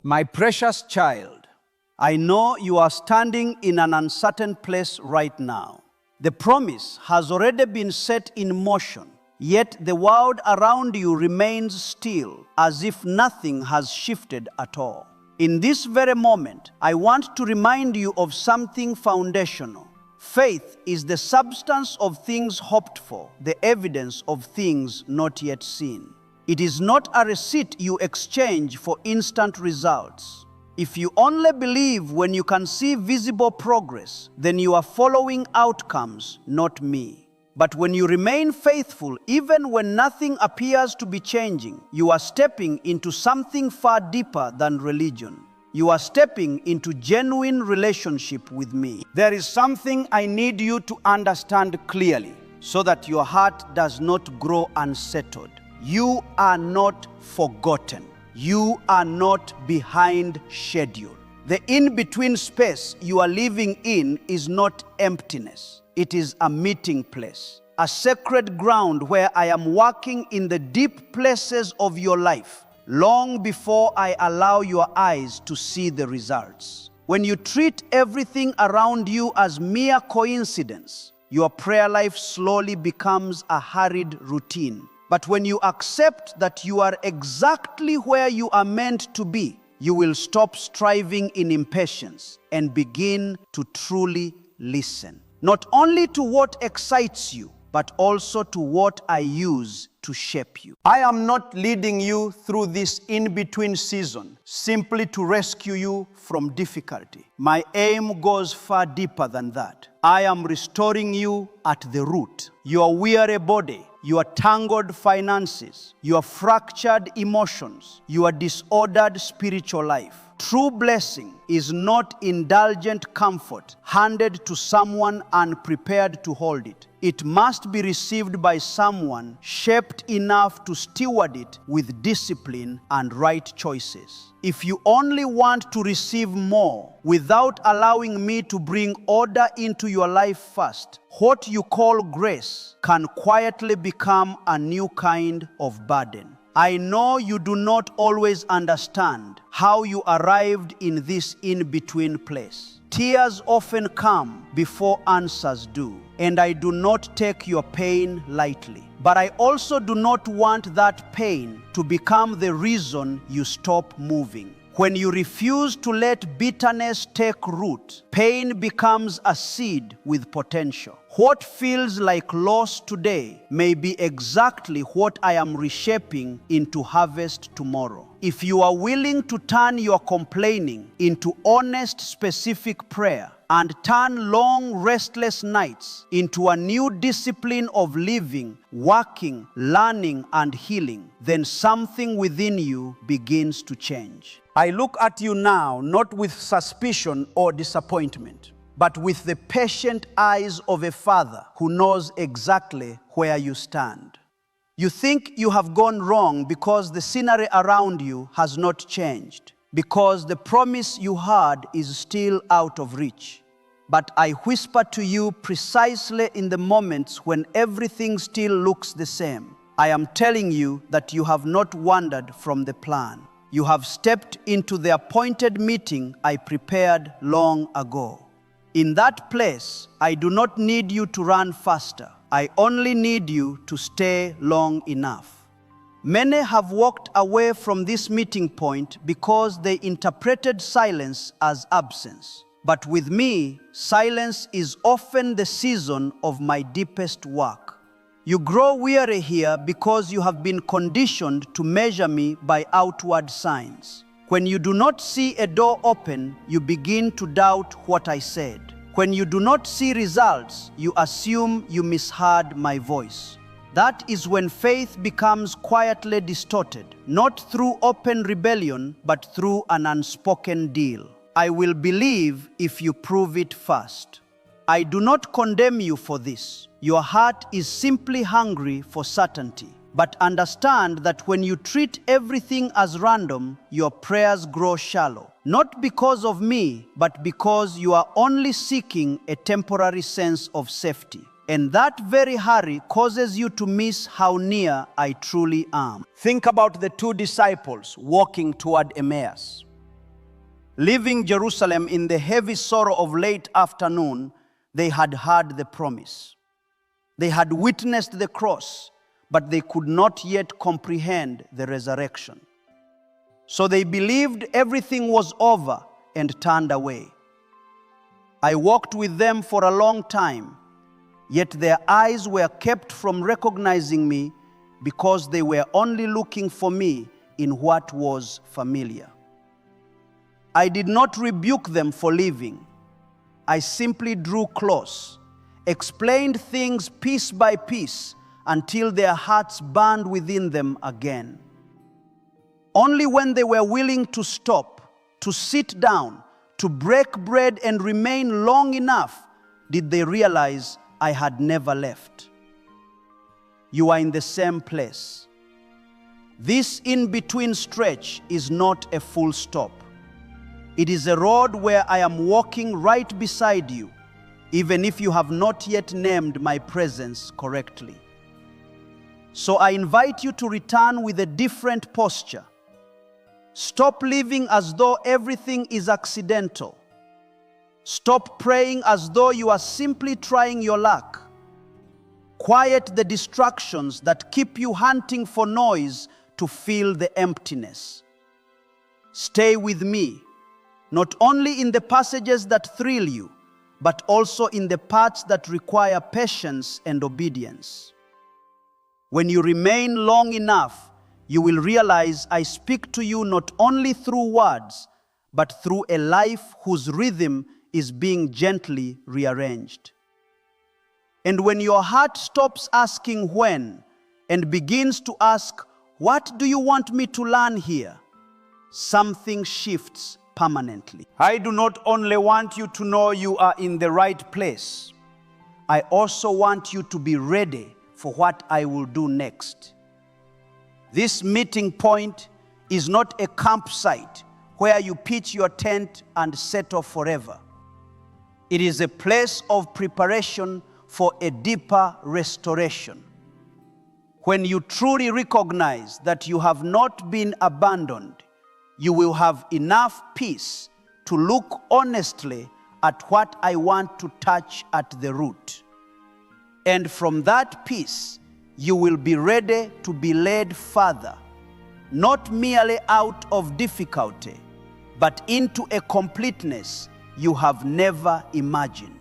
My precious child, I know you are standing in an uncertain place right now. The promise has already been set in motion, yet the world around you remains still, as if nothing has shifted at all. In this very moment, I want to remind you of something foundational. Faith is the substance of things hoped for, the evidence of things not yet seen. It is not a receipt you exchange for instant results. If you only believe when you can see visible progress, then you are following outcomes, not me. But when you remain faithful, even when nothing appears to be changing, you are stepping into something far deeper than religion. You are stepping into genuine relationship with me. There is something I need you to understand clearly so that your heart does not grow unsettled. You are not forgotten. You are not behind schedule. The in-between space you are living in is not emptiness. It is a meeting place, a sacred ground where I am working in the deep places of your life, long before I allow your eyes to see the results. When you treat everything around you as mere coincidence, your prayer life slowly becomes a hurried routine. But when you accept that you are exactly where you are meant to be, you will stop striving in impatience and begin to truly listen. Not only to what excites you, but also to what I use to shape you. I am not leading you through this in-between season simply to rescue you from difficulty. My aim goes far deeper than that. I am restoring you at the root. Your weary body, your tangled finances, your fractured emotions, your disordered spiritual life. True blessing is not indulgent comfort handed to someone unprepared to hold it. It must be received by someone shaped enough to steward it with discipline and right choices. If you only want to receive more without allowing me to bring order into your life first, what you call grace can quietly become a new kind of burden. I know you do not always understand how you arrived in this in-between place. Tears often come before answers do, and I do not take your pain lightly. But I also do not want that pain to become the reason you stop moving. When you refuse to let bitterness take root, pain becomes a seed with potential. What feels like loss today may be exactly what I am reshaping into harvest tomorrow. If you are willing to turn your complaining into honest, specific prayer, and turn long, restless nights into a new discipline of living, working, learning, and healing, then something within you begins to change. I look at you now not with suspicion or disappointment, but with the patient eyes of a father who knows exactly where you stand. You think you have gone wrong because the scenery around you has not changed, because the promise you had is still out of reach. But I whisper to you precisely in the moments when everything still looks the same. I am telling you that you have not wandered from the plan. You have stepped into the appointed meeting I prepared long ago. In that place, I do not need you to run faster. I only need you to stay long enough. Many have walked away from this meeting point because they interpreted silence as absence. But with me, silence is often the season of my deepest work. You grow weary here because you have been conditioned to measure me by outward signs. When you do not see a door open, you begin to doubt what I said. When you do not see results, you assume you misheard my voice. That is when faith becomes quietly distorted, not through open rebellion, but through an unspoken deal. I will believe if you prove it first. I do not condemn you for this. Your heart is simply hungry for certainty. But understand that when you treat everything as random, your prayers grow shallow. Not because of me, but because you are only seeking a temporary sense of safety. And that very hurry causes you to miss how near I truly am. Think about the two disciples walking toward Emmaus. Leaving Jerusalem in the heavy sorrow of late afternoon, they had heard the promise. They had witnessed the cross, but they could not yet comprehend the resurrection. So they believed everything was over and turned away. I walked with them for a long time, yet their eyes were kept from recognizing me because they were only looking for me in what was familiar. I did not rebuke them for leaving. I simply drew close, explained things piece by piece until their hearts burned within them again. Only when they were willing to stop, to sit down, to break bread and remain long enough did they realize I had never left. You are in the same place. This in-between stretch is not a full stop. It is a road where I am walking right beside you, even if you have not yet named my presence correctly. So I invite you to return with a different posture. Stop living as though everything is accidental. Stop praying as though you are simply trying your luck. Quiet the distractions that keep you hunting for noise to fill the emptiness. Stay with me, not only in the passages that thrill you, but also in the parts that require patience and obedience. When you remain long enough, you will realize I speak to you not only through words, but through a life whose rhythm is being gently rearranged. And when your heart stops asking when and begins to ask, what do you want me to learn here? Something shifts permanently. I do not only want you to know you are in the right place, I also want you to be ready for what I will do next. This meeting point is not a campsite where you pitch your tent and settle forever. It is a place of preparation for a deeper restoration. When you truly recognize that you have not been abandoned, you will have enough peace to look honestly at what I want to touch at the root. And from that peace, you will be ready to be led further, not merely out of difficulty, but into a completeness you have never imagined.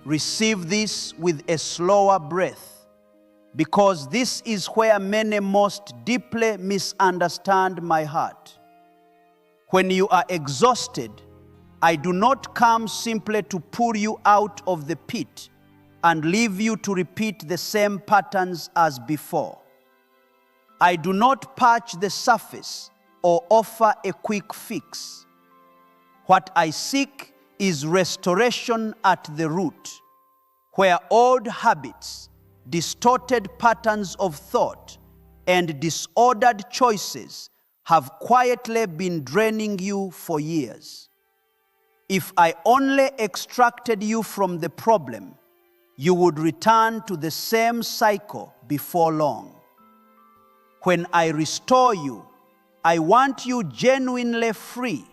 Receive this with a slower breath, because this is where many most deeply misunderstand my heart. When you are exhausted, I do not come simply to pull you out of the pit and leave you to repeat the same patterns as before. I do not patch the surface or offer a quick fix. What I seek is restoration at the root, where old habits, distorted patterns of thought, and disordered choices have quietly been draining you for years. If I only extracted you from the problem, you would return to the same cycle before long. When I restore you, I want you genuinely free,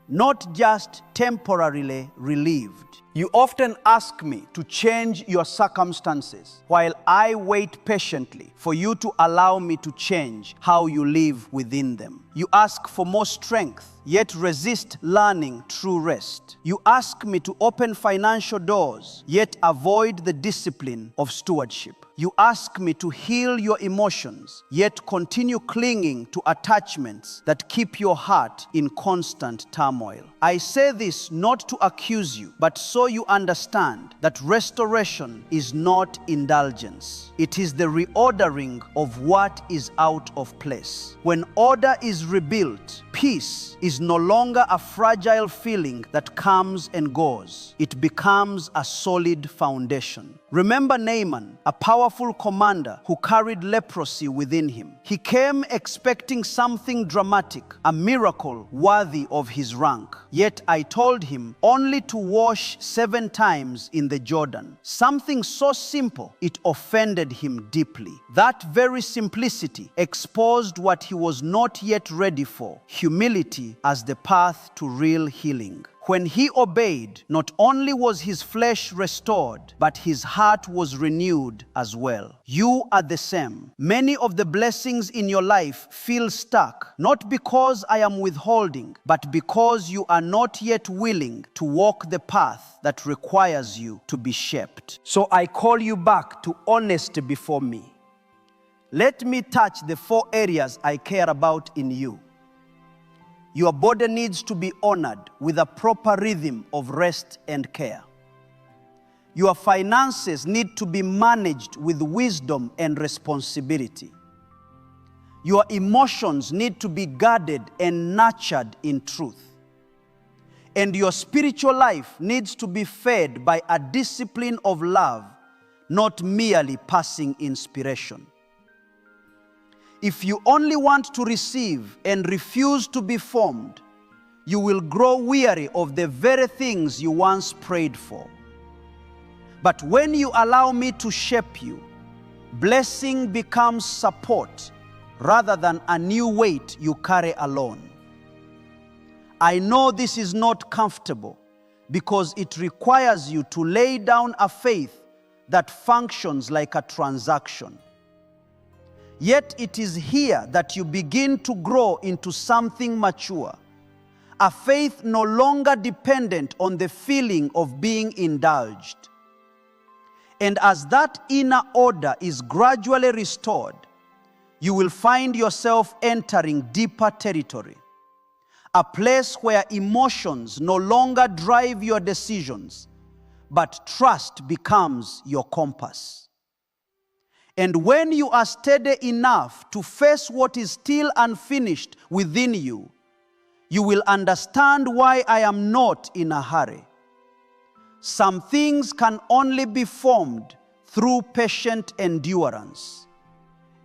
not just temporarily relieved. You often ask me to change your circumstances while I wait patiently for you to allow me to change how you live within them. You ask for more strength, yet resist learning true rest. You ask me to open financial doors, yet avoid the discipline of stewardship. You ask me to heal your emotions, yet continue clinging to attachments that keep your heart in constant turmoil. I say this not to accuse you, but so you understand that restoration is not indulgence. It is the reordering of what is out of place. When order is rebuilt, peace is no longer a fragile feeling that comes and goes. It becomes a solid foundation. Remember Naaman, a powerful commander who carried leprosy within him. He came expecting something dramatic, a miracle worthy of his rank. Yet I told him only to wash 7 times in the Jordan. Something so simple, it offended him deeply. That very simplicity exposed what he was not yet ready for: humility as the path to real healing. When he obeyed, not only was his flesh restored, but his heart was renewed as well. You are the same. Many of the blessings in your life feel stuck, not because I am withholding, but because you are not yet willing to walk the path that requires you to be shaped. So I call you back to honesty before me. Let me touch the 4 areas I care about in you. Your body needs to be honored with a proper rhythm of rest and care. Your finances need to be managed with wisdom and responsibility. Your emotions need to be guarded and nurtured in truth. And your spiritual life needs to be fed by a discipline of love, not merely passing inspiration. If you only want to receive and refuse to be formed, you will grow weary of the very things you once prayed for. But when you allow me to shape you, blessing becomes support rather than a new weight you carry alone. I know this is not comfortable because it requires you to lay down a faith that functions like a transaction. Yet it is here that you begin to grow into something mature, a faith no longer dependent on the feeling of being indulged. And as that inner order is gradually restored, you will find yourself entering deeper territory, a place where emotions no longer drive your decisions, but trust becomes your compass. And when you are steady enough to face what is still unfinished within you, you will understand why I am not in a hurry. Some things can only be formed through patient endurance,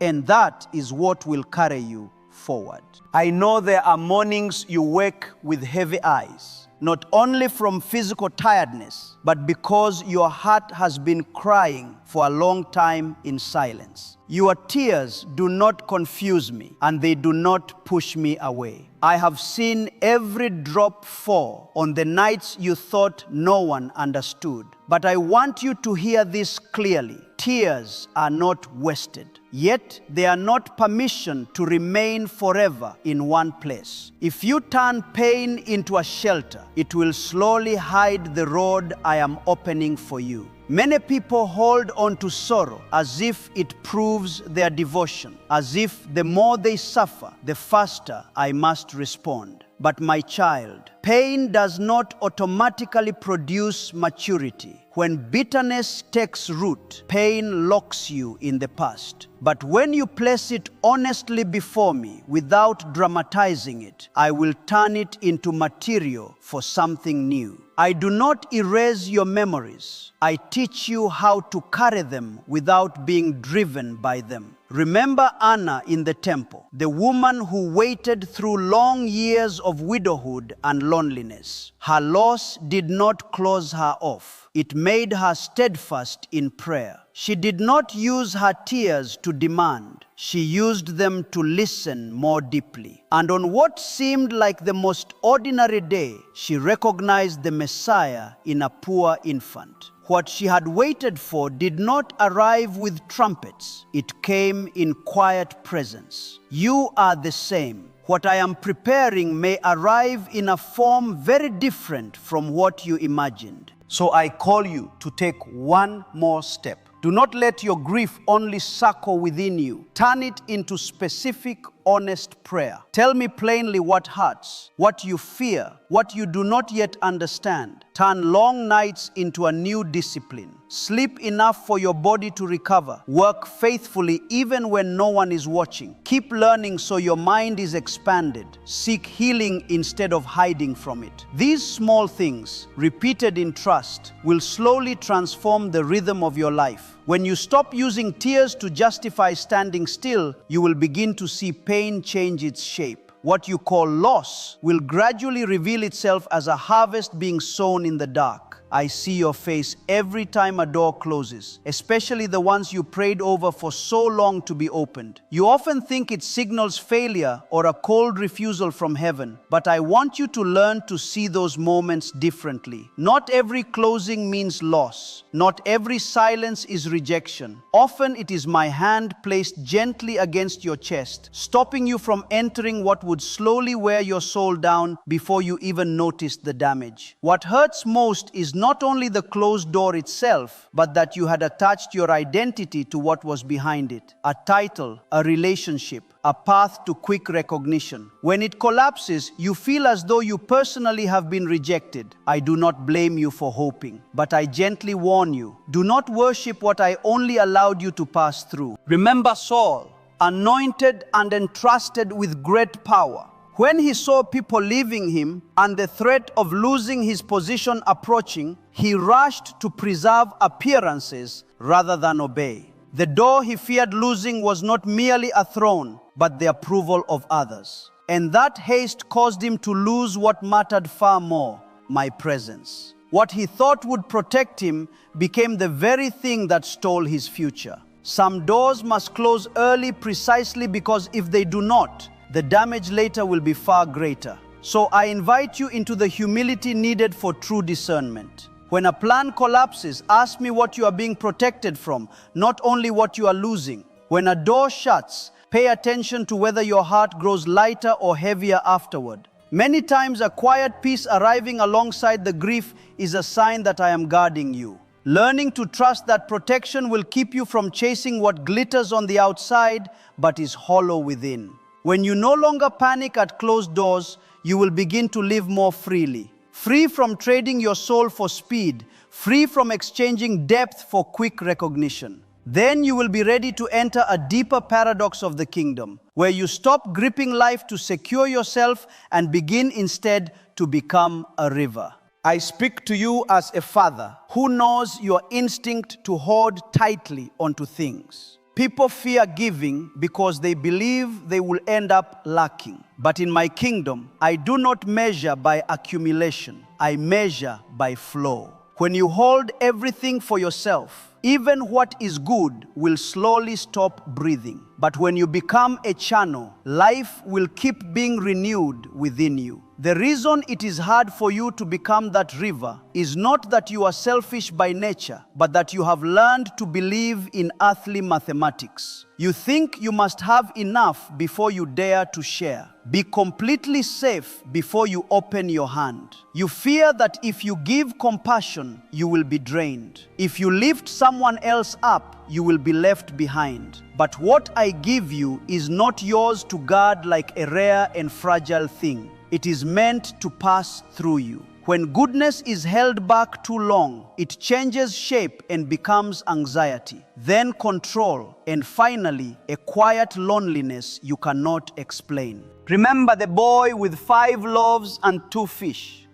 and that is what will carry you forward. I know there are mornings you wake with heavy eyes, not only from physical tiredness, but because your heart has been crying for a long time in silence. Your tears do not confuse me, and they do not push me away. I have seen every drop fall on the nights you thought no one understood. But I want you to hear this clearly. Tears are not wasted. Yet they are not permission to remain forever in one place. If you turn pain into a shelter, it will slowly hide the road I am opening for you. Many people hold on to sorrow as if it proves their devotion, as if the more they suffer, the faster I must respond. But my child, pain does not automatically produce maturity. When bitterness takes root, pain locks you in the past. But when you place it honestly before me without dramatizing it, I will turn it into material for something new. I do not erase your memories. I teach you how to carry them without being driven by them. Remember Anna in the temple, the woman who waited through long years of widowhood and loneliness. Her loss did not close her off. It made her steadfast in prayer. She did not use her tears to demand. She used them to listen more deeply. And on what seemed like the most ordinary day, she recognized the Messiah in a poor infant. What she had waited for did not arrive with trumpets. It came in quiet presence. You are the same. What I am preparing may arrive in a form very different from what you imagined. So I call you to take one more step. Do not let your grief only circle within you. Turn it into specific, honest prayer. Tell me plainly what hurts, what you fear, what you do not yet understand. Turn long nights into a new discipline. Sleep enough for your body to recover. Work faithfully even when no one is watching. Keep learning so your mind is expanded. Seek healing instead of hiding from it. These small things, repeated in trust, will slowly transform the rhythm of your life. When you stop using tears to justify standing still, you will begin to see pain change its shape. What you call loss will gradually reveal itself as a harvest being sown in the dark. I see your face every time a door closes, especially the ones you prayed over for so long to be opened. You often think it signals failure or a cold refusal from heaven, but I want you to learn to see those moments differently. Not every closing means loss. Not every silence is rejection. Often it is my hand placed gently against your chest, stopping you from entering what would slowly wear your soul down before you even noticed the damage. What hurts most is not only the closed door itself, but that you had attached your identity to what was behind it. A title, a relationship, a path to quick recognition. When it collapses, you feel as though you personally have been rejected. I do not blame you for hoping, but I gently warn you, do not worship what I only allowed you to pass through. Remember Saul, anointed and entrusted with great power. When he saw people leaving him and the threat of losing his position approaching, he rushed to preserve appearances rather than obey. The door he feared losing was not merely a throne, but the approval of others. And that haste caused him to lose what mattered far more, my presence. What he thought would protect him became the very thing that stole his future. Some doors must close early precisely because if they do not, the damage later will be far greater. So I invite you into the humility needed for true discernment. When a plan collapses, ask me what you are being protected from, not only what you are losing. When a door shuts, pay attention to whether your heart grows lighter or heavier afterward. Many times a quiet peace arriving alongside the grief is a sign that I am guarding you. Learning to trust that protection will keep you from chasing what glitters on the outside but is hollow within. When you no longer panic at closed doors, you will begin to live more freely. Free from trading your soul for speed, free from exchanging depth for quick recognition. Then you will be ready to enter a deeper paradox of the kingdom, where you stop gripping life to secure yourself and begin instead to become a river. I speak to you as a father who knows your instinct to hold tightly onto things. People fear giving because they believe they will end up lacking. But in my kingdom, I do not measure by accumulation. I measure by flow. When you hold everything for yourself, even what is good will slowly stop breathing. But when you become a channel, life will keep being renewed within you. The reason it is hard for you to become that river is not that you are selfish by nature, but that you have learned to believe in earthly mathematics. You think you must have enough before you dare to share. Be completely safe before you open your hand. You fear that if you give compassion, you will be drained. If you lift someone else up, you will be left behind. But what I give you is not yours to guard like a rare and fragile thing. It is meant to pass through you. When goodness is held back too long, it changes shape and becomes anxiety, then control, and finally, a quiet loneliness you cannot explain. Remember the boy with 5 loaves and 2 fish.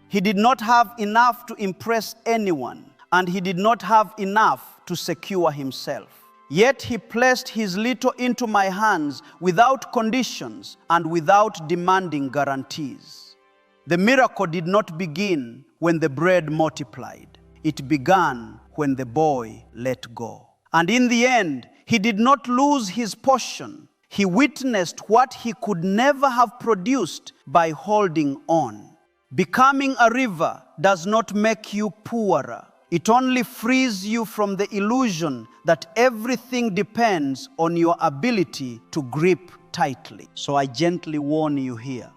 He did not have enough to impress anyone, and he did not have enough to secure himself. Yet he placed his little into my hands without conditions and without demanding guarantees. The miracle did not begin when the bread multiplied. It began when the boy let go. And in the end, he did not lose his portion. He witnessed what he could never have produced by holding on. Becoming a river does not make you poorer. It only frees you from the illusion that everything depends on your ability to grip tightly. So I gently warn you here.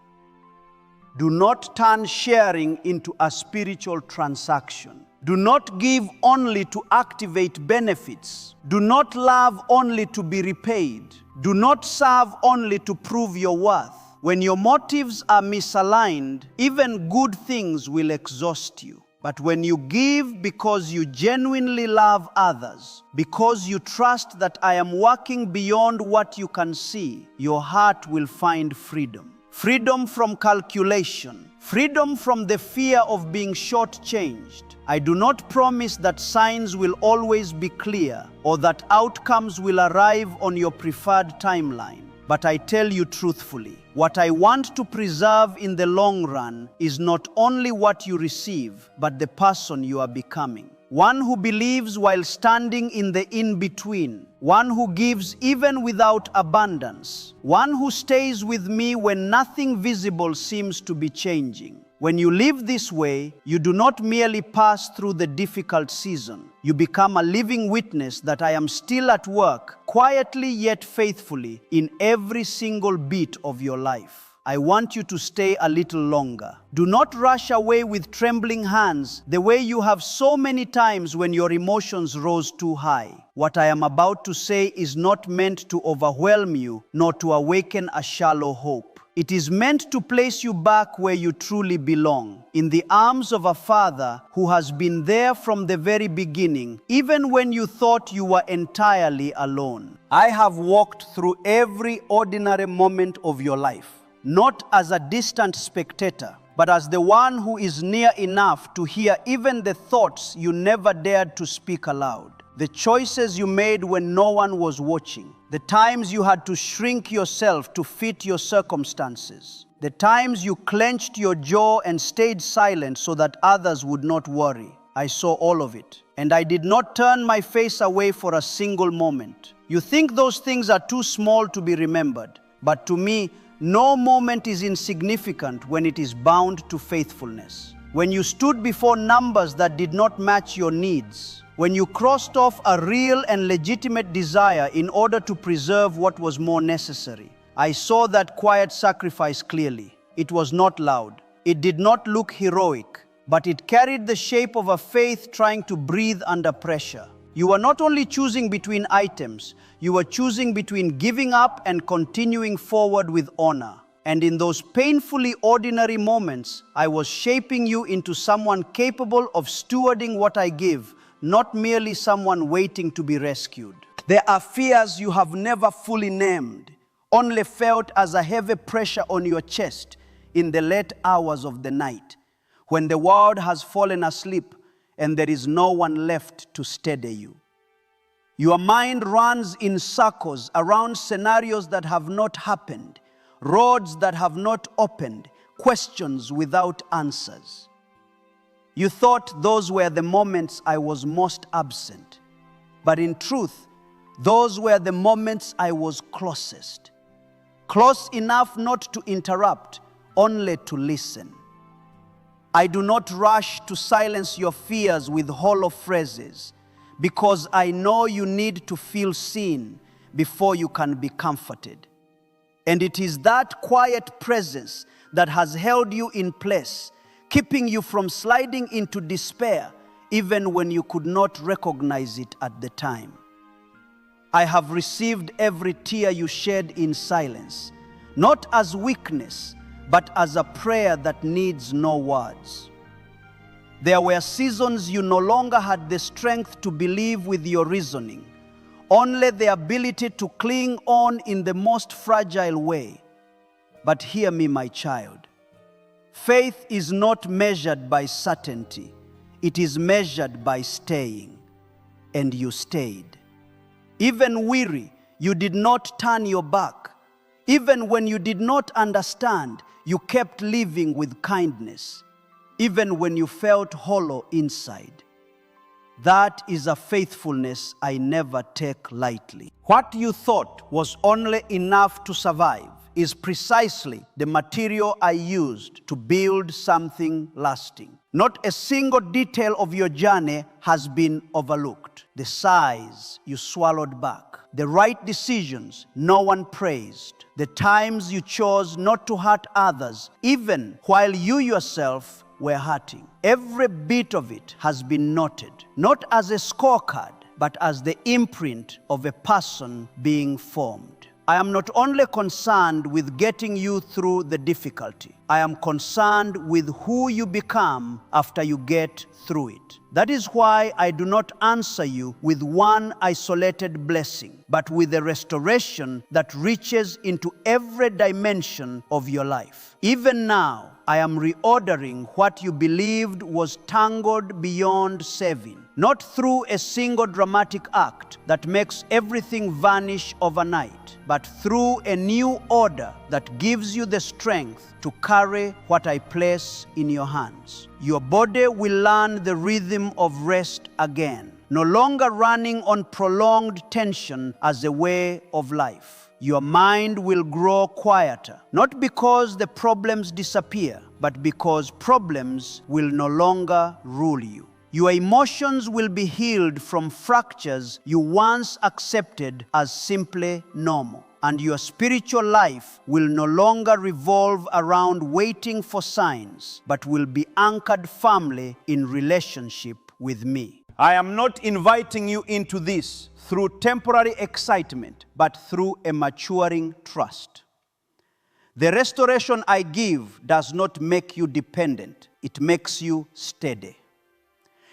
Do not turn sharing into a spiritual transaction. Do not give only to activate benefits. Do not love only to be repaid. Do not serve only to prove your worth. When your motives are misaligned, even good things will exhaust you. But when you give because you genuinely love others, because you trust that I am working beyond what you can see, your heart will find freedom. Freedom from calculation. Freedom from the fear of being shortchanged. I do not promise that signs will always be clear or that outcomes will arrive on your preferred timeline. But I tell you truthfully, what I want to preserve in the long run is not only what you receive, but the person you are becoming. One who believes while standing in the in-between. One who gives even without abundance. One who stays with me when nothing visible seems to be changing. When you live this way, you do not merely pass through the difficult season. You become a living witness that I am still at work, quietly yet faithfully, in every single beat of your life. I want you to stay a little longer. Do not rush away with trembling hands the way you have so many times when your emotions rose too high. What I am about to say is not meant to overwhelm you, nor to awaken a shallow hope. It is meant to place you back where you truly belong, in the arms of a Father who has been there from the very beginning, even when you thought you were entirely alone. I have walked through every ordinary moment of your life, not as a distant spectator, but as the one who is near enough to hear even the thoughts you never dared to speak aloud. The choices you made when no one was watching. The times you had to shrink yourself to fit your circumstances. The times you clenched your jaw and stayed silent so that others would not worry. I saw all of it, and I did not turn my face away for a single moment. You think those things are too small to be remembered, but to me, no moment is insignificant when it is bound to faithfulness. When you stood before numbers that did not match your needs, when you crossed off a real and legitimate desire in order to preserve what was more necessary, I saw that quiet sacrifice clearly. It was not loud. It did not look heroic, but it carried the shape of a faith trying to breathe under pressure. You were not only choosing between items, you were choosing between giving up and continuing forward with honor. And in those painfully ordinary moments, I was shaping you into someone capable of stewarding what I give, not merely someone waiting to be rescued. There are fears you have never fully named, only felt as a heavy pressure on your chest in the late hours of the night, when the world has fallen asleep and there is no one left to steady you. Your mind runs in circles around scenarios that have not happened, roads that have not opened, questions without answers. You thought those were the moments I was most absent. But in truth, those were the moments I was closest. Close enough not to interrupt, only to listen. I do not rush to silence your fears with hollow phrases, because I know you need to feel seen before you can be comforted. And it is that quiet presence that has held you in place, keeping you from sliding into despair, even when you could not recognize it at the time. I have received every tear you shed in silence, not as weakness, but as a prayer that needs no words. There were seasons you no longer had the strength to believe with your reasoning, only the ability to cling on in the most fragile way. But hear me, my child. Faith is not measured by certainty. It is measured by staying. And you stayed. Even weary, you did not turn your back. Even when you did not understand, you kept living with kindness. Even when you felt hollow inside. That is a faithfulness I never take lightly. What you thought was only enough to survive is precisely the material I used to build something lasting. Not a single detail of your journey has been overlooked. The sighs you swallowed back, the right decisions no one praised, the times you chose not to hurt others, even while you yourself were hurting. Every bit of it has been noted, not as a scorecard, but as the imprint of a person being formed. I am not only concerned with getting you through the difficulty, I am concerned with who you become after you get through it. That is why I do not answer you with one isolated blessing, but with a restoration that reaches into every dimension of your life. Even now, I am reordering what you believed was tangled beyond saving, not through a single dramatic act that makes everything vanish overnight, but through a new order that gives you the strength to carry what I place in your hands. Your body will learn the rhythm of rest again, no longer running on prolonged tension as a way of life. Your mind will grow quieter, not because the problems disappear, but because problems will no longer rule you. Your emotions will be healed from fractures you once accepted as simply normal. And your spiritual life will no longer revolve around waiting for signs, but will be anchored firmly in relationship with me. I am not inviting you into this through temporary excitement, but through a maturing trust. The restoration I give does not make you dependent. It makes you steady.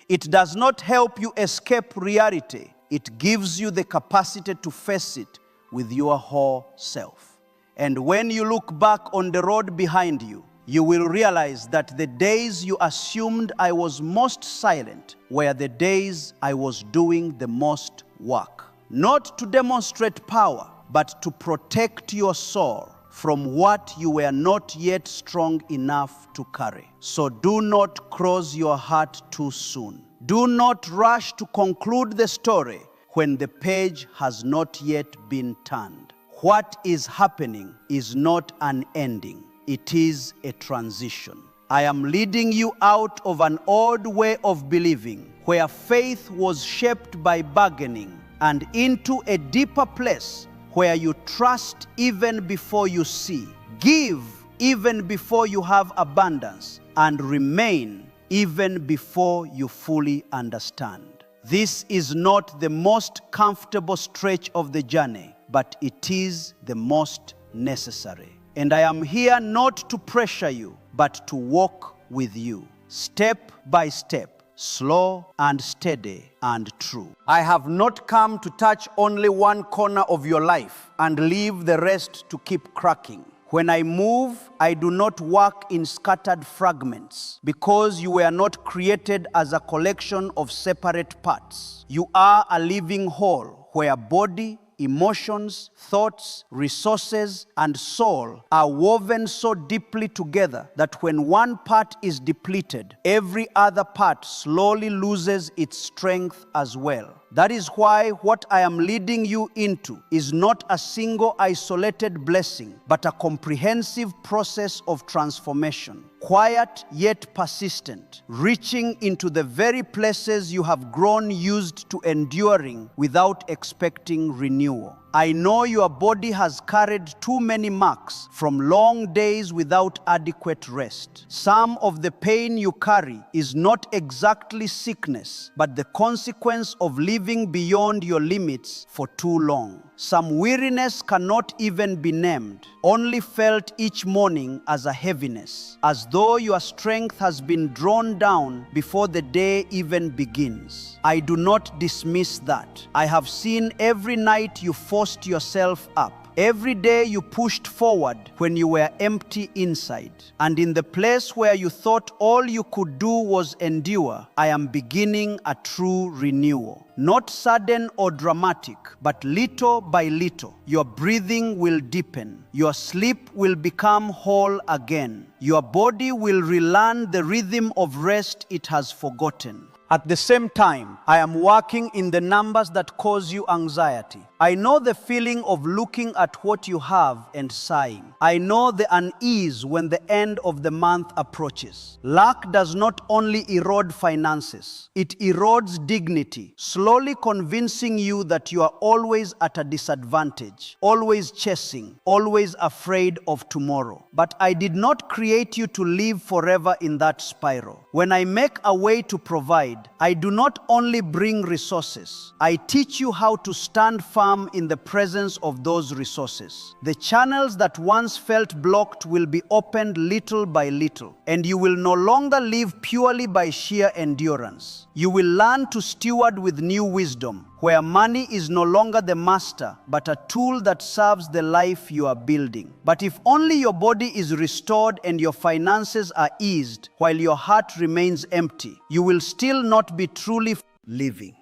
It does not help you escape reality. It gives you the capacity to face it with your whole self. And when you look back on the road behind you, you will realize that the days you assumed I was most silent were the days I was doing the most work. Not to demonstrate power, but to protect your soul from what you were not yet strong enough to carry. So do not cross your heart too soon. Do not rush to conclude the story when the page has not yet been turned. What is happening is not an ending. It is a transition. I am leading you out of an old way of believing, where faith was shaped by bargaining, and into a deeper place where you trust even before you see, give even before you have abundance, and remain even before you fully understand. This is not the most comfortable stretch of the journey, but it is the most necessary. And I am here not to pressure you, but to walk with you, step by step, slow and steady and true. I have not come to touch only one corner of your life and leave the rest to keep cracking. When I move, I do not work in scattered fragments, because you were not created as a collection of separate parts. You are a living whole where body, emotions, thoughts, resources, and soul are woven so deeply together that when one part is depleted, every other part slowly loses its strength as well. That is why what I am leading you into is not a single isolated blessing, but a comprehensive process of transformation, quiet yet persistent, reaching into the very places you have grown used to enduring without expecting renewal. I know your body has carried too many marks from long days without adequate rest. Some of the pain you carry is not exactly sickness, but the consequence of living beyond your limits for too long. Some weariness cannot even be named, only felt each morning as a heaviness, as though your strength has been drawn down before the day even begins. I do not dismiss that. I have seen every night you forced yourself up. Every day you pushed forward when you were empty inside. And in the place where you thought all you could do was endure, I am beginning a true renewal. Not sudden or dramatic, but little by little. Your breathing will deepen. Your sleep will become whole again. Your body will relearn the rhythm of rest it has forgotten. At the same time, I am working in the numbers that cause you anxiety. I know the feeling of looking at what you have and sighing. I know the unease when the end of the month approaches. Lack does not only erode finances, it erodes dignity, slowly convincing you that you are always at a disadvantage, always chasing, always afraid of tomorrow. But I did not create you to live forever in that spiral. When I make a way to provide, I do not only bring resources, I teach you how to stand firm in the presence of those resources. The channels that once felt blocked will be opened little by little, and you will no longer live purely by sheer endurance. You will learn to steward with new wisdom, where money is no longer the master, but a tool that serves the life you are building. But if only your body is restored and your finances are eased, while your heart remains empty, you will still not be truly living.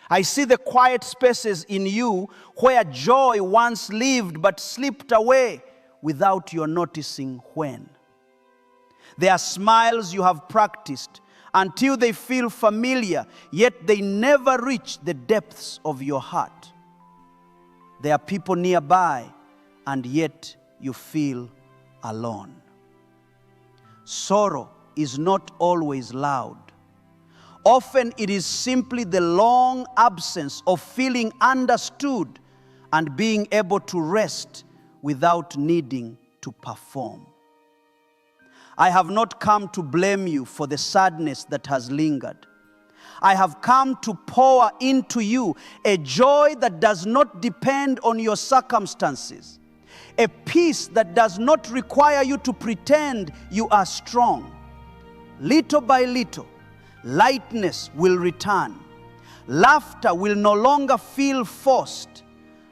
I see the quiet spaces in you where joy once lived but slipped away without your noticing when. There are smiles you have practiced until they feel familiar, yet they never reach the depths of your heart. There are people nearby, and yet you feel alone. Sorrow is not always loud. Often it is simply the long absence of feeling understood and being able to rest without needing to perform. I have not come to blame you for the sadness that has lingered. I have come to pour into you a joy that does not depend on your circumstances, a peace that does not require you to pretend you are strong. Little by little, lightness will return. Laughter will no longer feel forced,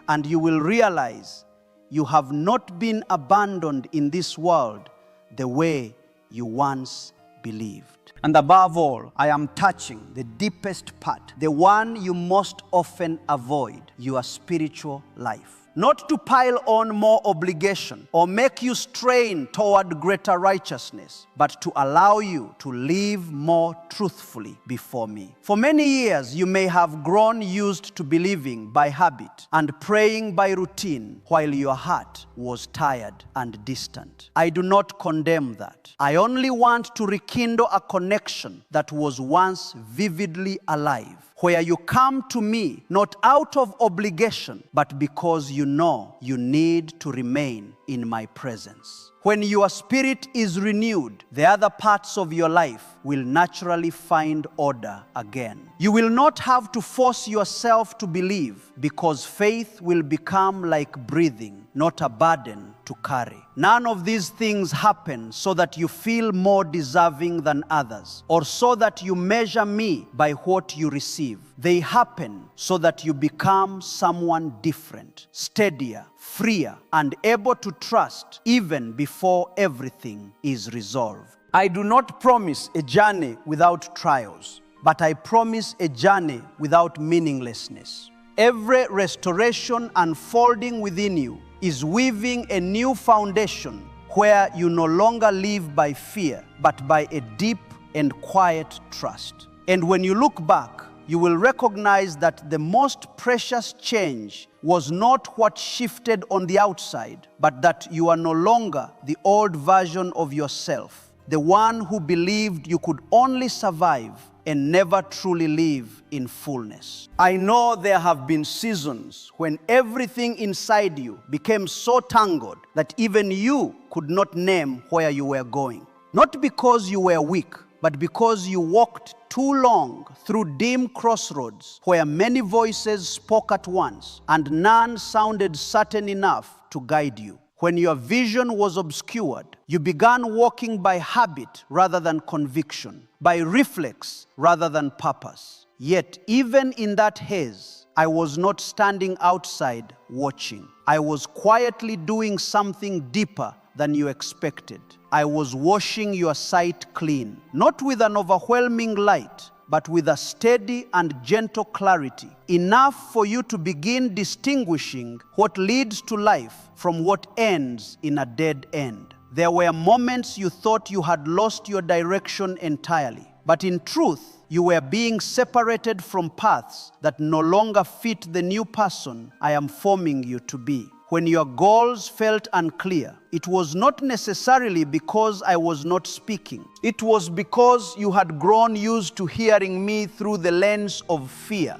and you will realize you have not been abandoned in this world the way you once believed. And above all, I am touching the deepest part, the one you most often avoid, your spiritual life. Not to pile on more obligation or make you strain toward greater righteousness, but to allow you to live more truthfully before me. For many years, you may have grown used to believing by habit and praying by routine while your heart was tired and distant. I do not condemn that. I only want to rekindle a connection that was once vividly alive, where you come to me not out of obligation, but because you know you need to remain in my presence. When your spirit is renewed, the other parts of your life will naturally find order again. You will not have to force yourself to believe, because faith will become like breathing, not a burden to carry. None of these things happen so that you feel more deserving than others, or so that you measure me by what you receive. They happen so that you become someone different, steadier, freer, and able to trust even before everything is resolved. I do not promise a journey without trials, but I promise a journey without meaninglessness. Every restoration unfolding within you is weaving a new foundation where you no longer live by fear, but by a deep and quiet trust. And when you look back, you will recognize that the most precious change was not what shifted on the outside, but that you are no longer the old version of yourself, the one who believed you could only survive and never truly live in fullness. I know there have been seasons when everything inside you became so tangled that even you could not name where you were going. Not because you were weak, but because you walked too long through dim crossroads where many voices spoke at once and none sounded certain enough to guide you. When your vision was obscured, you began walking by habit rather than conviction, by reflex rather than purpose. Yet, even in that haze, I was not standing outside watching. I was quietly doing something deeper than you expected. I was washing your sight clean, not with an overwhelming light, but with a steady and gentle clarity, enough for you to begin distinguishing what leads to life from what ends in a dead end. There were moments you thought you had lost your direction entirely, but in truth, you were being separated from paths that no longer fit the new person I am forming you to be. When your goals felt unclear, it was not necessarily because I was not speaking. It was because you had grown used to hearing me through the lens of fear,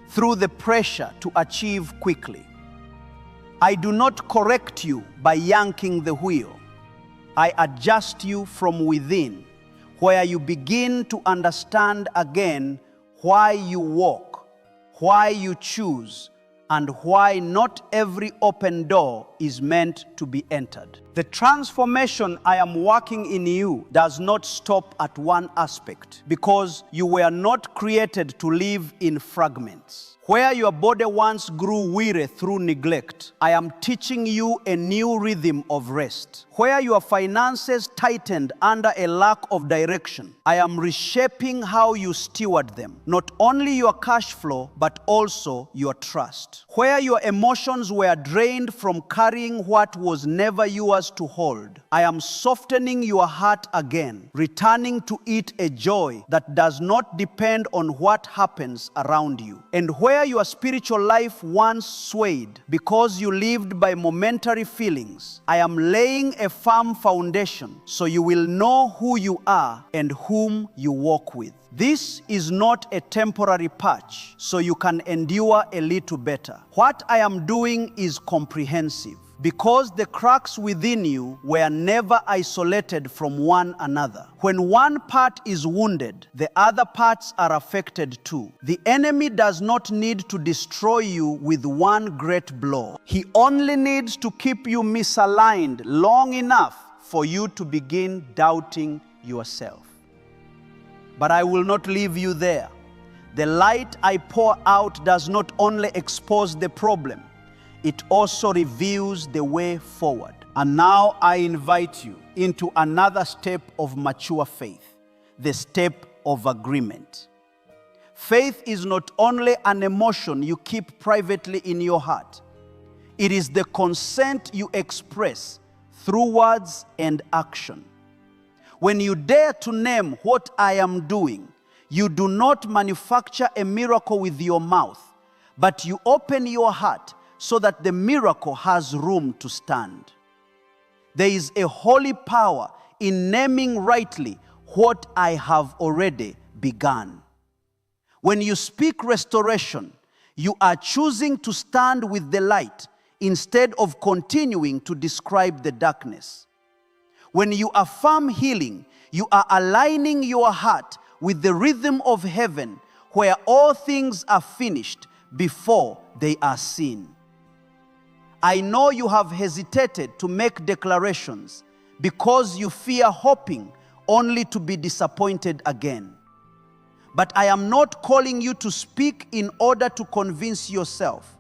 through the pressure to achieve quickly. I do not correct you by yanking the wheel. I adjust you from within, where you begin to understand again why you walk, why you choose, and why not every open door is meant to be entered. The transformation I am working in you does not stop at one aspect, because you were not created to live in fragments. Where your body once grew weary through neglect, I am teaching you a new rhythm of rest. Where your finances tightened under a lack of direction, I am reshaping how you steward them. Not only your cash flow, but also your trust. Where your emotions were drained from carrying what was never yours to hold, I am softening your heart again, returning to it a joy that does not depend on what happens around you. And where your spiritual life once swayed because you lived by momentary feelings, I am laying a firm foundation so you will know who you are and whom you walk with. This is not a temporary patch, so you can endure a little better. What I am doing is comprehensive, because the cracks within you were never isolated from one another. When one part is wounded, the other parts are affected too. The enemy does not need to destroy you with one great blow. He only needs to keep you misaligned long enough for you to begin doubting yourself. But I will not leave you there. The light I pour out does not only expose the problem, it also reveals the way forward. And now I invite you into another step of mature faith, the step of agreement. Faith is not only an emotion you keep privately in your heart. It is the consent you express through words and action. When you dare to name what I am doing, you do not manufacture a miracle with your mouth, but you open your heart so that the miracle has room to stand. There is a holy power in naming rightly what I have already begun. When you speak restoration, you are choosing to stand with the light instead of continuing to describe the darkness. When you affirm healing, you are aligning your heart with the rhythm of heaven, where all things are finished before they are seen. I know you have hesitated to make declarations because you fear hoping only to be disappointed again. But I am not calling you to speak in order to convince yourself.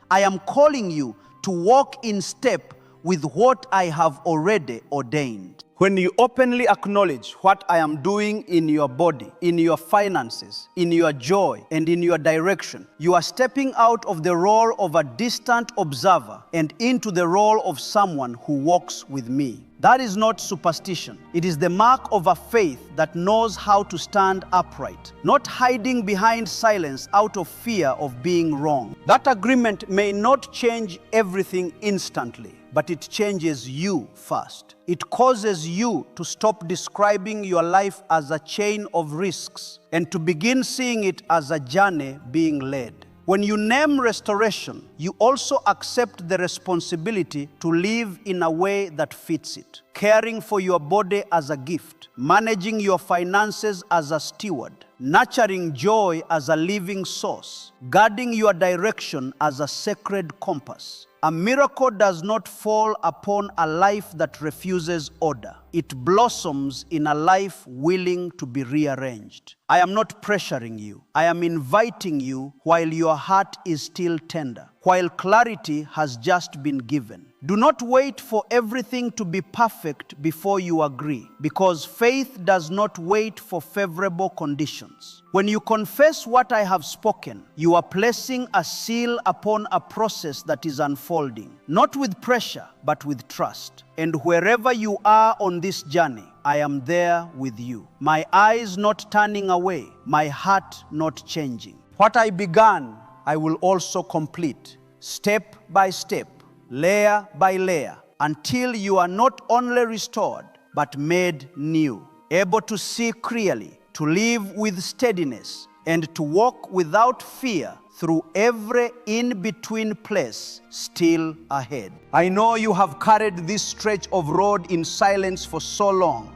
I am calling you to walk in step with what I have already ordained. When you openly acknowledge what I am doing in your body, in your finances, in your joy, and in your direction, you are stepping out of the role of a distant observer and into the role of someone who walks with me. That is not superstition. It is the mark of a faith that knows how to stand upright, not hiding behind silence out of fear of being wrong. That agreement may not change everything instantly, but it changes you first. It causes you to stop describing your life as a chain of risks and to begin seeing it as a journey being led. When you name restoration, you also accept the responsibility to live in a way that fits it. Caring for your body as a gift, managing your finances as a steward, nurturing joy as a living source, guarding your direction as a sacred compass. A miracle does not fall upon a life that refuses order. It blossoms in a life willing to be rearranged. I am not pressuring you. I am inviting you while your heart is still tender, while clarity has just been given. Do not wait for everything to be perfect before you agree, because faith does not wait for favorable conditions. When you confess what I have spoken, you are placing a seal upon a process that is unfolding, not with pressure, but with trust. And wherever you are on this journey, I am there with you. My eyes not turning away, my heart not changing. What I began, I will also complete, step by step, layer by layer, until you are not only restored, but made new, able to see clearly, to live with steadiness, and to walk without fear through every in-between place still ahead. I know you have carried this stretch of road in silence for so long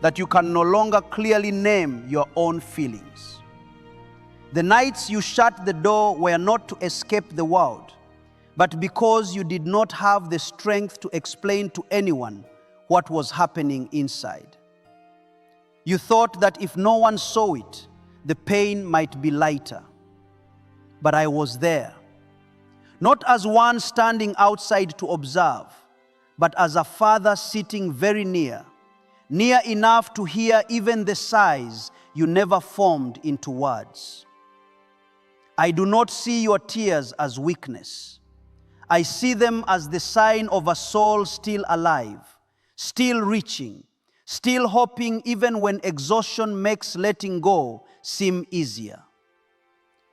that you can no longer clearly name your own feelings. The nights you shut the door were not to escape the world, but because you did not have the strength to explain to anyone what was happening inside. You thought that if no one saw it, the pain might be lighter. But I was there, not as one standing outside to observe, but as a father sitting very near enough to hear even the sighs you never formed into words. I do not see your tears as weakness. I see them as the sign of a soul still alive, still reaching, still hoping even when exhaustion makes letting go seem easier.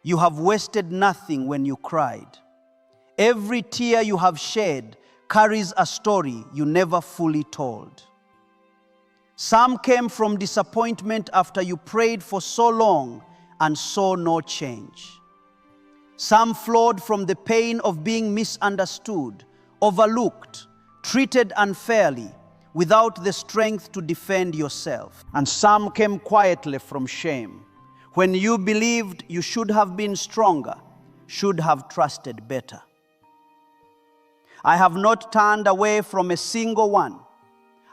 You have wasted nothing when you cried. Every tear you have shed carries a story you never fully told. Some came from disappointment after you prayed for so long and saw no change. Some flowed from the pain of being misunderstood, overlooked, treated unfairly, without the strength to defend yourself. And some came quietly from shame, when you believed you should have been stronger, should have trusted better. I have not turned away from a single one.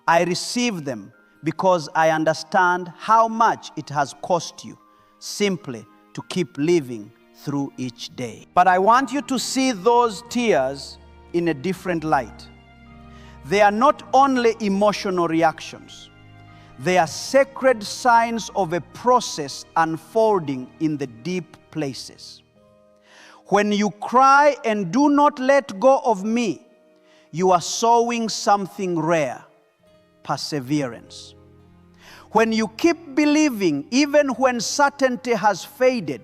I receive them because I understand how much it has cost you simply to keep living through each day. But I want you to see those tears in a different light. They are not only emotional reactions. They are sacred signs of a process unfolding in the deep places. When you cry and do not let go of me, you are sowing something rare: perseverance. When you keep believing even when certainty has faded,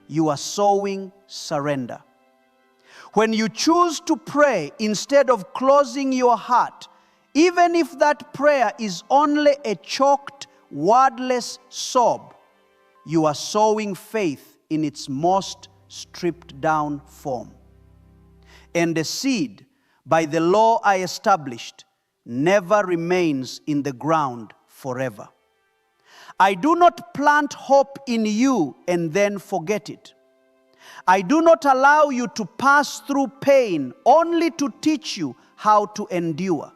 you are sowing surrender. When you choose to pray instead of closing your heart, even if that prayer is only a choked, wordless sob, you are sowing faith in its most stripped down form. And the seed, by the law I established, never remains in the ground forever. I do not plant hope in you and then forget it. I do not allow you to pass through pain only to teach you how to endure.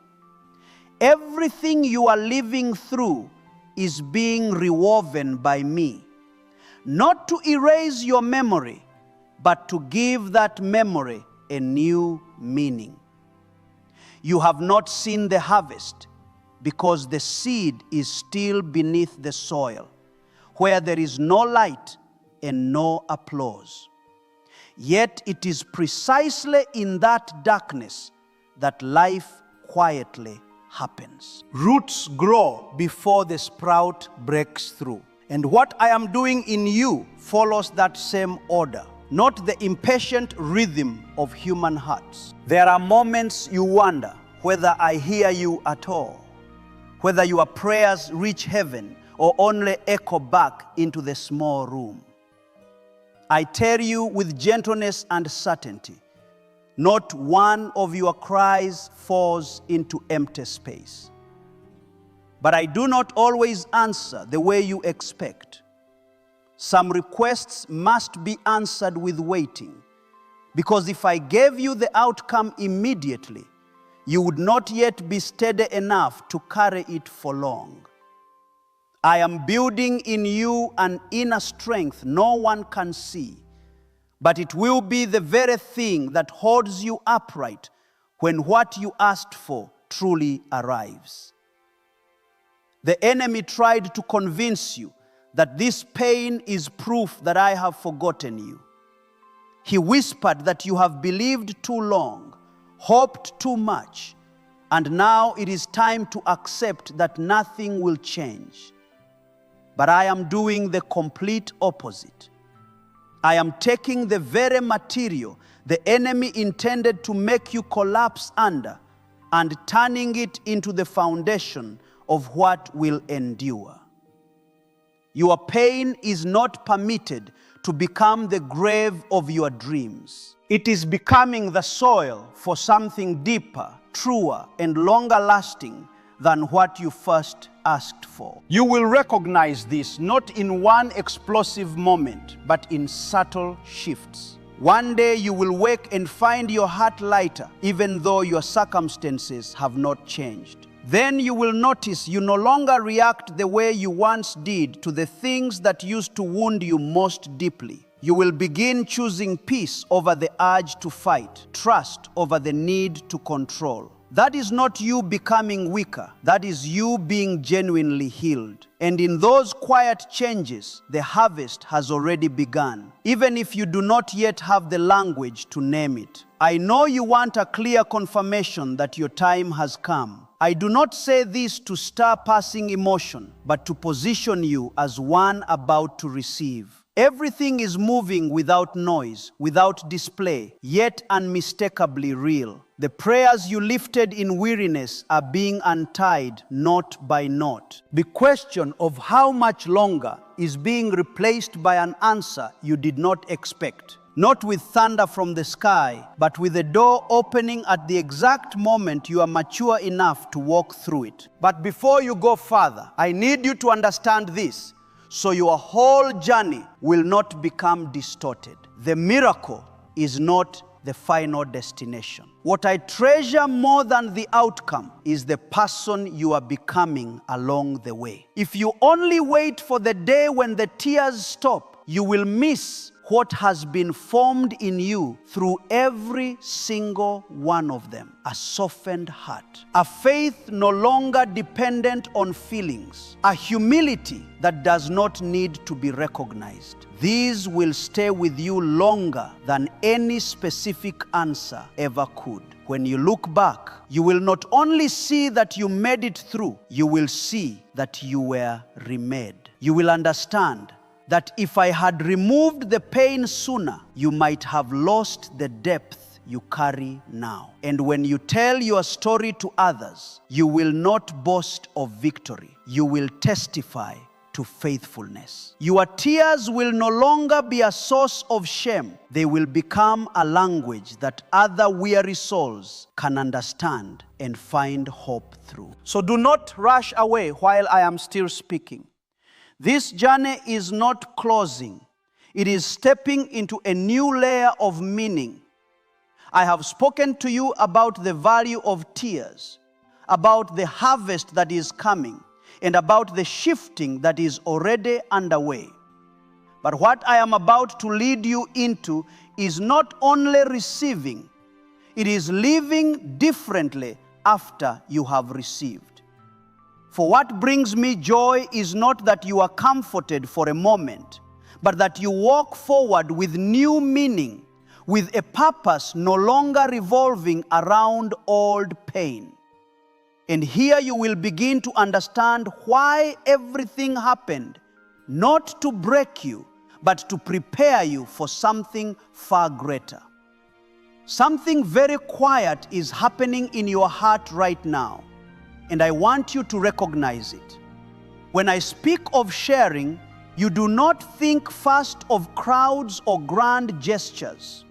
Everything you are living through is being rewoven by me, not to erase your memory, but to give that memory a new meaning. You have not seen the harvest because the seed is still beneath the soil, where there is no light and no applause. Yet it is precisely in that darkness that life quietly happens. Roots grow before the sprout breaks through. And what I am doing in you follows that same order, not the impatient rhythm of human hearts. There are moments you wonder whether I hear you at all, whether your prayers reach heaven or only echo back into the small room. I tell you with gentleness and certainty, not one of your cries falls into empty space. But I do not always answer the way you expect. Some requests must be answered with waiting, because if I gave you the outcome immediately, you would not yet be steady enough to carry it for long. I am building in you an inner strength no one can see, but it will be the very thing that holds you upright when what you asked for truly arrives. The enemy tried to convince you that this pain is proof that I have forgotten you. He whispered that you have believed too long, hoped too much, and now it is time to accept that nothing will change. But I am doing the complete opposite. I am taking the very material the enemy intended to make you collapse under and turning it into the foundation of what will endure. Your pain is not permitted to become the grave of your dreams. It is becoming the soil for something deeper, truer, and longer lasting than what you first asked for. You will recognize this not in one explosive moment, but in subtle shifts. One day you will wake and find your heart lighter, even though your circumstances have not changed. Then you will notice you no longer react the way you once did to the things that used to wound you most deeply. You will begin choosing peace over the urge to fight, trust over the need to control. That is not you becoming weaker. That is you being genuinely healed. And in those quiet changes, the harvest has already begun, even if you do not yet have the language to name it. I know you want a clear confirmation that your time has come. I do not say this to stir passing emotion, but to position you as one about to receive. Everything is moving without noise, without display, yet unmistakably real. The prayers you lifted in weariness are being untied knot by knot. The question of how much longer is being replaced by an answer you did not expect. Not with thunder from the sky, but with the door opening at the exact moment you are mature enough to walk through it. But before you go further, I need you to understand this, so your whole journey will not become distorted. The miracle is not the final destination. What I treasure more than the outcome is the person you are becoming along the way. If you only wait for the day when the tears stop, you will miss what has been formed in you through every single one of them. A softened heart, a faith no longer dependent on feelings, a humility that does not need to be recognized. These will stay with you longer than any specific answer ever could. When you look back, you will not only see that you made it through, you will see that you were remade. You will understand that if I had removed the pain sooner, you might have lost the depth you carry now. And when you tell your story to others, you will not boast of victory. You will testify to faithfulness. Your tears will no longer be a source of shame. They will become a language that other weary souls can understand and find hope through. So do not rush away while I am still speaking. This journey is not closing. It is stepping into a new layer of meaning. I have spoken to you about the value of tears, about the harvest that is coming, and about the shifting that is already underway. But what I am about to lead you into is not only receiving, it is living differently after you have received. For what brings me joy is not that you are comforted for a moment, but that you walk forward with new meaning, with a purpose no longer revolving around old pain. And here you will begin to understand why everything happened, not to break you, but to prepare you for something far greater. Something very quiet is happening in your heart right now, and I want you to recognize it. When I speak of sharing, you do not think first of crowds or grand gestures.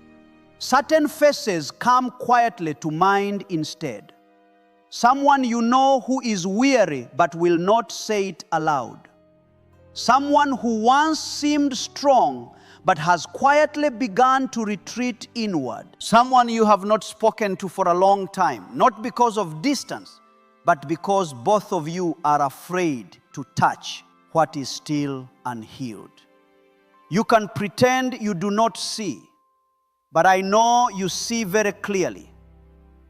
Certain faces come quietly to mind instead. Someone you know who is weary but will not say it aloud. Someone who once seemed strong but has quietly begun to retreat inward. Someone you have not spoken to for a long time, not because of distance, but because both of you are afraid to touch what is still unhealed. You can pretend you do not see, but I know you see very clearly,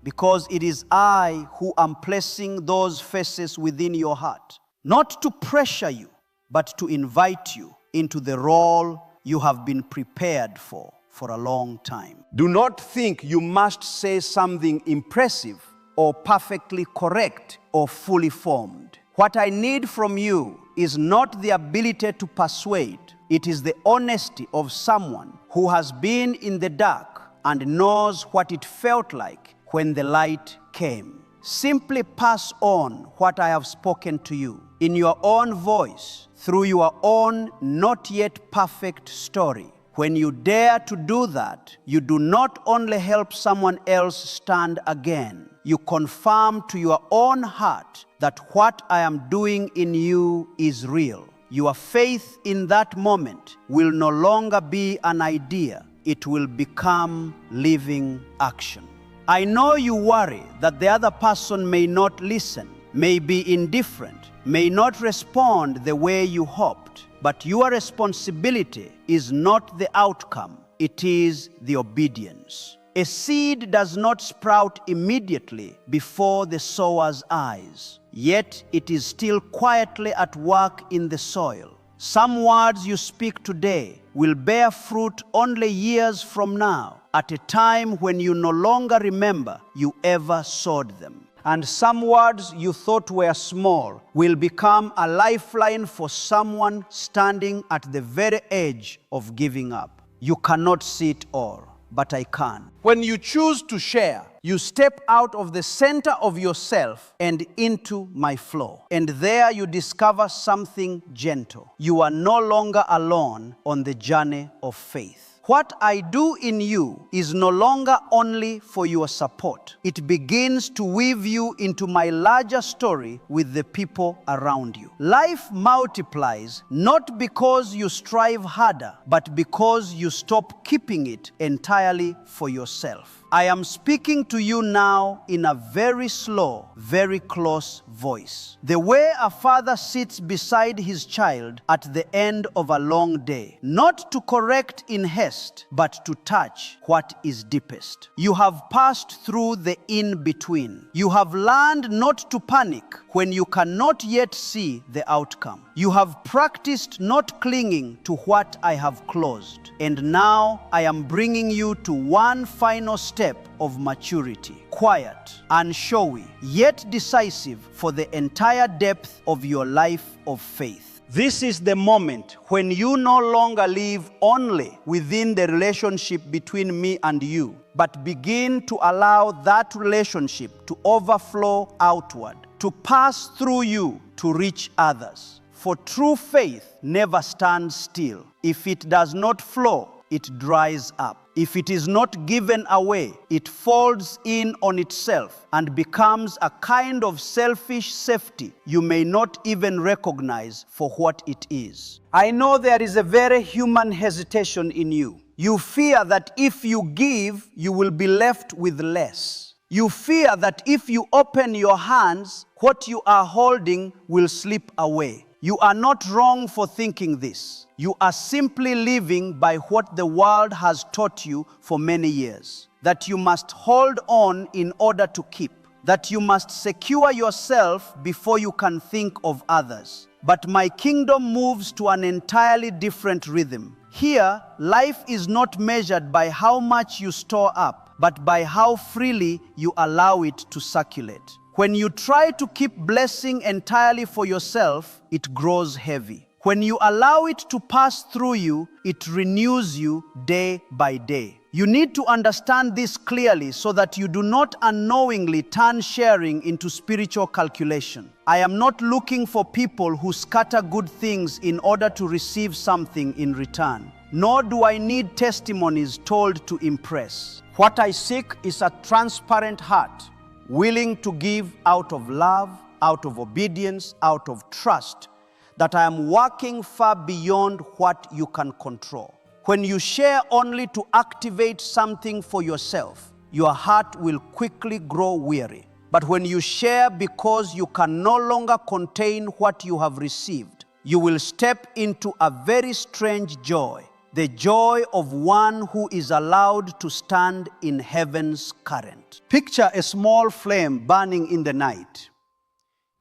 because it is I who am placing those faces within your heart, not to pressure you, but to invite you into the role you have been prepared for a long time. Do not think you must say something impressive or perfectly correct or fully formed. What I need from you is not the ability to persuade. It is the honesty of someone who has been in the dark and knows what it felt like when the light came. Simply pass on what I have spoken to you in your own voice, through your own not yet perfect story. When you dare to do that, you do not only help someone else stand again, you confirm to your own heart that what I am doing in you is real. Your faith in that moment will no longer be an idea. it will become living action. I know you worry that the other person may not listen, may be indifferent, may not respond the way you hoped, but your responsibility is not the outcome, it is the obedience. A seed does not sprout immediately before the sower's eyes, yet it is still quietly at work in the soil. Some words you speak today will bear fruit only years from now, at a time when you no longer remember you ever sowed them. And some words you thought were small will become a lifeline for someone standing at the very edge of giving up. You cannot see it all, but I can. When you choose to share, you step out of the center of yourself and into my flow. And there you discover something gentle. You are no longer alone on the journey of faith. What I do in you is no longer only for your support. It begins to weave you into my larger story with the people around you. Life multiplies not because you strive harder, but because you stop keeping it entirely for yourself. I am speaking to you now in a very slow, very close voice. The way a father sits beside his child at the end of a long day, not to correct in haste, but to touch what is deepest. You have passed through the in-between. You have learned not to panic when you cannot yet see the outcome. You have practiced not clinging to what I have closed. And now I am bringing you to one final step of maturity. Quiet and showy, yet decisive for the entire depth of your life of faith. This is the moment when you no longer live only within the relationship between me and you, but begin to allow that relationship to overflow outward, to pass through you to reach others. For true faith never stands still. If it does not flow, it dries up. If it is not given away, it folds in on itself and becomes a kind of selfish safety you may not even recognize for what it is. I know there is a very human hesitation in you. You fear that if you give, you will be left with less. You fear that if you open your hands, what you are holding will slip away. You are not wrong for thinking this. You are simply living by what the world has taught you for many years. That you must hold on in order to keep. That you must secure yourself before you can think of others. But my kingdom moves to an entirely different rhythm. Here, life is not measured by how much you store up, but by how freely you allow it to circulate. When you try to keep blessing entirely for yourself, it grows heavy. When you allow it to pass through you, it renews you day by day. You need to understand this clearly so that you do not unknowingly turn sharing into spiritual calculation. I am not looking for people who scatter good things in order to receive something in return. Nor do I need testimonies told to impress. What I seek is a transparent heart, willing to give out of love, out of obedience, out of trust, that I am working far beyond what you can control. When you share only to activate something for yourself, your heart will quickly grow weary. But when you share because you can no longer contain what you have received, you will step into a very strange joy, the joy of one who is allowed to stand in heaven's current. Picture a small flame burning in the night.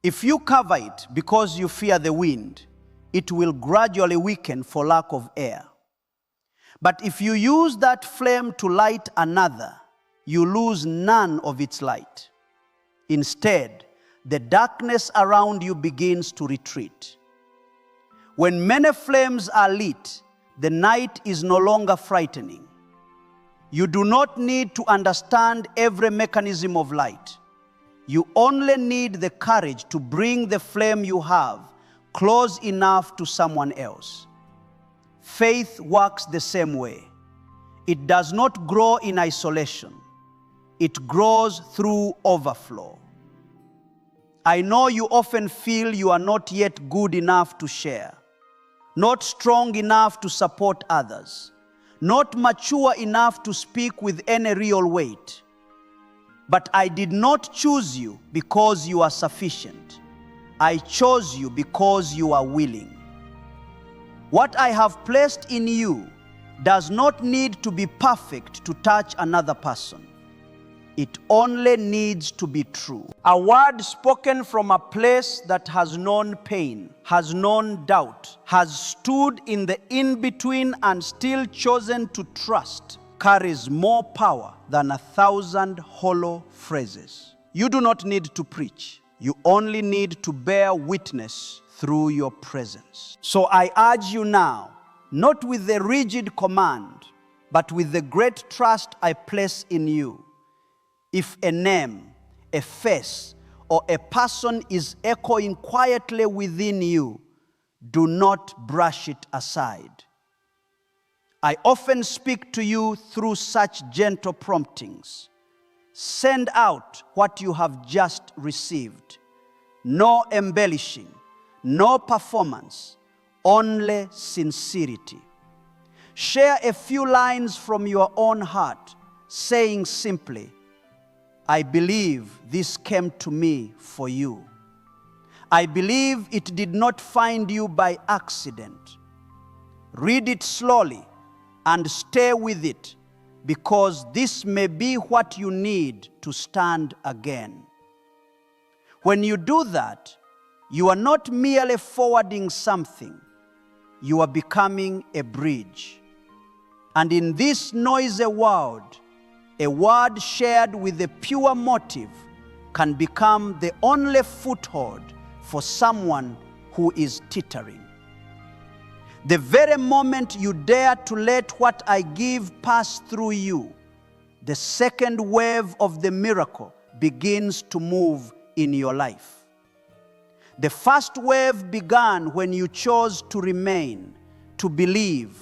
If you cover it because you fear the wind, it will gradually weaken for lack of air. But if you use that flame to light another, you lose none of its light. Instead, the darkness around you begins to retreat. When many flames are lit, the night is no longer frightening. You do not need to understand every mechanism of light. You only need the courage to bring the flame you have close enough to someone else. Faith works the same way. It does not grow in isolation. It grows through overflow. I know you often feel you are not yet good enough to share, not strong enough to support others, not mature enough to speak with any real weight. But I did not choose you because you are sufficient. I chose you because you are willing. What I have placed in you does not need to be perfect to touch another person. It only needs to be true. A word spoken from a place that has known pain, has known doubt, has stood in the in-between and still chosen to trust, carries more power than 1,000 hollow phrases. You do not need to preach. You only need to bear witness through your presence. So I urge you now, not with the rigid command, but with the great trust I place in you. If a name, a face, or a person is echoing quietly within you, do not brush it aside. I often speak to you through such gentle promptings. Send out what you have just received. No embellishing, no performance, only sincerity. Share a few lines from your own heart, saying simply, I believe this came to me for you. I believe it did not find you by accident. Read it slowly and stay with it, because this may be what you need to stand again. When you do that, you are not merely forwarding something, you are becoming a bridge. And in this noisy world, a word shared with a pure motive can become the only foothold for someone who is tittering. The very moment you dare to let what I give pass through you, the second wave of the miracle begins to move in your life. The first wave began when you chose to remain, to believe,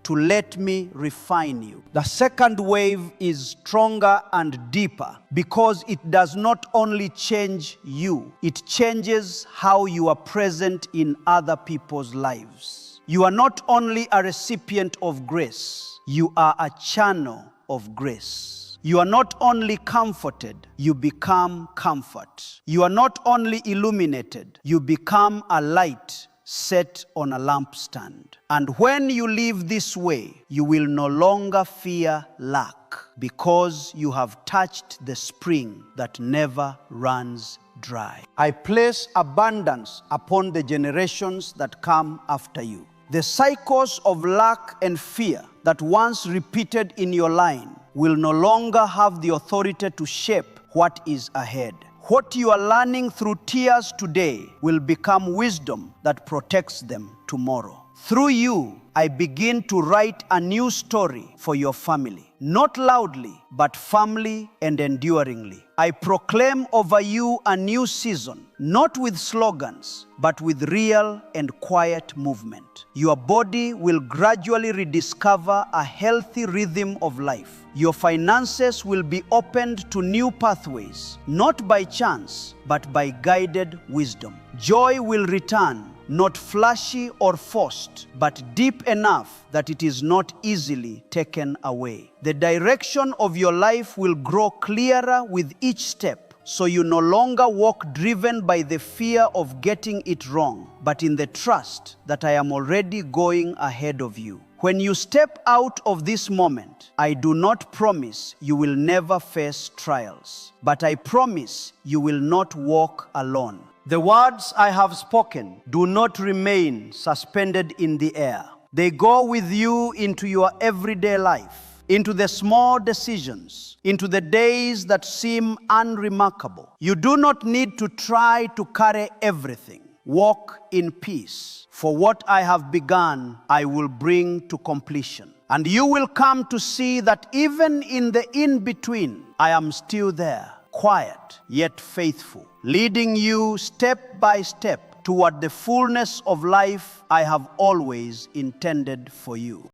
to let me refine you. The second wave is stronger and deeper because it does not only change you, it changes how you are present in other people's lives. You are not only a recipient of grace, you are a channel of grace. You are not only comforted, you become comfort. You are not only illuminated, you become a light set on a lampstand. And when you live this way, you will no longer fear lack, because you have touched the spring that never runs dry. I place abundance upon the generations that come after you. The cycles of lack and fear that once repeated in your line will no longer have the authority to shape what is ahead. What you are learning through tears today will become wisdom that protects them tomorrow. Through you, I begin to write a new story for your family. Not loudly, but firmly and enduringly. I proclaim over you a new season, not with slogans, but with real and quiet movement. Your body will gradually rediscover a healthy rhythm of life. Your finances will be opened to new pathways, not by chance, but by guided wisdom. Joy will return, not flashy or forced, but deep enough that it is not easily taken away. The direction of your life will grow clearer with each step, so you no longer walk driven by the fear of getting it wrong, but in the trust that I am already going ahead of you. When you step out of this moment, I do not promise you will never face trials, but I promise you will not walk alone. The words I have spoken do not remain suspended in the air. They go with you into your everyday life, into the small decisions, into the days that seem unremarkable. You do not need to try to carry everything. Walk in peace, for what I have begun, I will bring to completion. And you will come to see that even in the in-between, I am still there, quiet yet faithful, leading you step by step toward the fullness of life I have always intended for you.